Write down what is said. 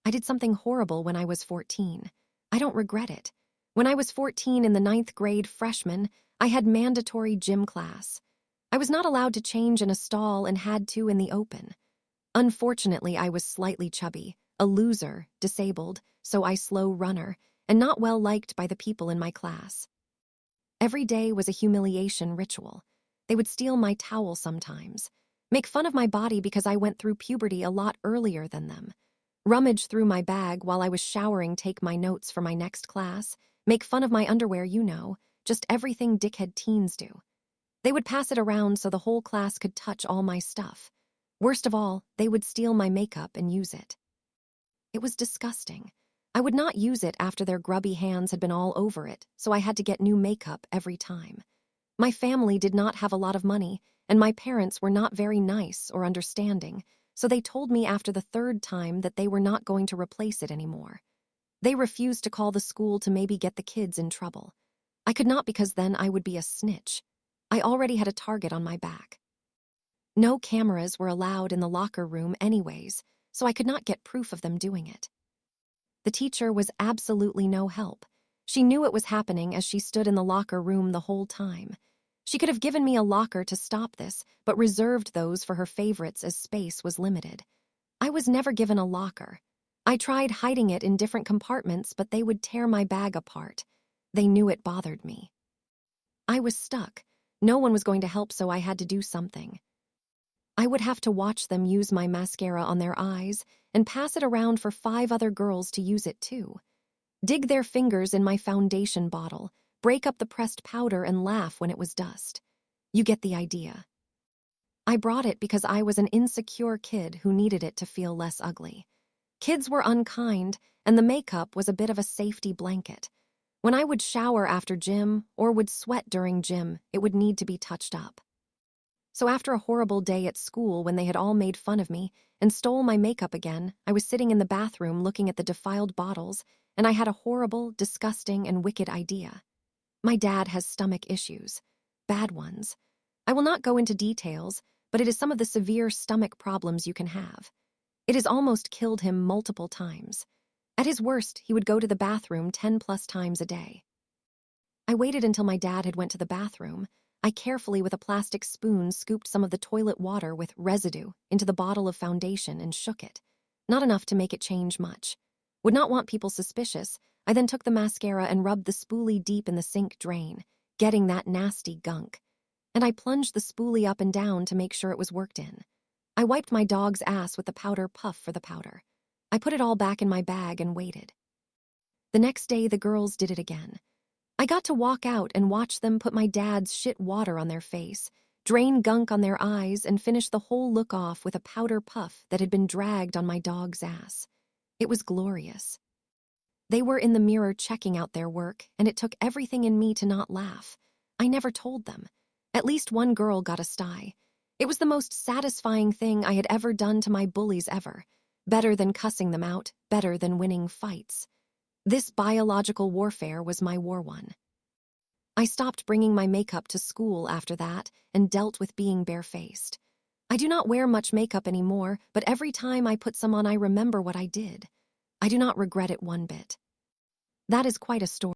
I did something horrible when I was 14. I don't regret it. When I was 14 in the ninth grade freshman, I had mandatory gym class. I was not allowed to change in a stall and had to in the open. Unfortunately, I was slightly chubby, a loser, disabled, so I slow runner, and not well liked by the people in my class. Every day was a humiliation ritual. They would steal my towel sometimes, make fun of my body because I went through puberty a lot earlier than them, rummage through my bag while I was showering, take my notes for my next class, make fun of my underwear, just everything dickhead teens do. They would pass it around so the whole class could touch all my stuff. Worst of all, they would steal my makeup and use it. It was disgusting. I would not use it after their grubby hands had been all over it, so I had to get new makeup every time. My family did not have a lot of money, and my parents were not very nice or understanding, so they told me after the third time that they were not going to replace it anymore. They refused to call the school to maybe get the kids in trouble. I could not because then I would be a snitch. I already had a target on my back. No cameras were allowed in the locker room anyways, so I could not get proof of them doing it. The teacher was absolutely no help. She knew it was happening as she stood in the locker room the whole time. She could have given me a locker to stop this, but reserved those for her favorites as space was limited. I was never given a locker. I tried hiding it in different compartments, but they would tear my bag apart. They knew it bothered me. I was stuck. No one was going to help, so I had to do something. I would have to watch them use my mascara on their eyes and pass it around for 5 other girls to use it too. Dig their fingers in my foundation bottle, break up the pressed powder and laugh when it was dust. You get the idea. I brought it because I was an insecure kid who needed it to feel less ugly. Kids were unkind, and the makeup was a bit of a safety blanket. When I would shower after gym or would sweat during gym, it would need to be touched up. So after a horrible day at school when they had all made fun of me and stole my makeup again, I was sitting in the bathroom looking at the defiled bottles, and I had a horrible, disgusting, and wicked idea. My dad has stomach issues. Bad ones. I will not go into details, but it is some of the severe stomach problems you can have. It has almost killed him multiple times. At his worst, he would go to the bathroom 10+ times a day. I waited until my dad had went to the bathroom. I carefully, with a plastic spoon, scooped some of the toilet water with residue into the bottle of foundation and shook it. Not enough to make it change much. Would not want people suspicious. I then took the mascara and rubbed the spoolie deep in the sink drain, getting that nasty gunk. And I plunged the spoolie up and down to make sure it was worked in. I wiped my dog's ass with the powder puff for the powder. I put it all back in my bag and waited. The next day, the girls did it again. I got to walk out and watch them put my dad's shit water on their face, drain gunk on their eyes, and finish the whole look off with a powder puff that had been dragged on my dog's ass. It was glorious. They were in the mirror checking out their work, and it took everything in me to not laugh. I never told them. At least one girl got a sty. It was the most satisfying thing I had ever done to my bullies ever. Better than cussing them out, better than winning fights. This biological warfare was my war one. I stopped bringing my makeup to school after that and dealt with being barefaced. I do not wear much makeup anymore, but every time I put some on I remember what I did. I do not regret it one bit. That is quite a story.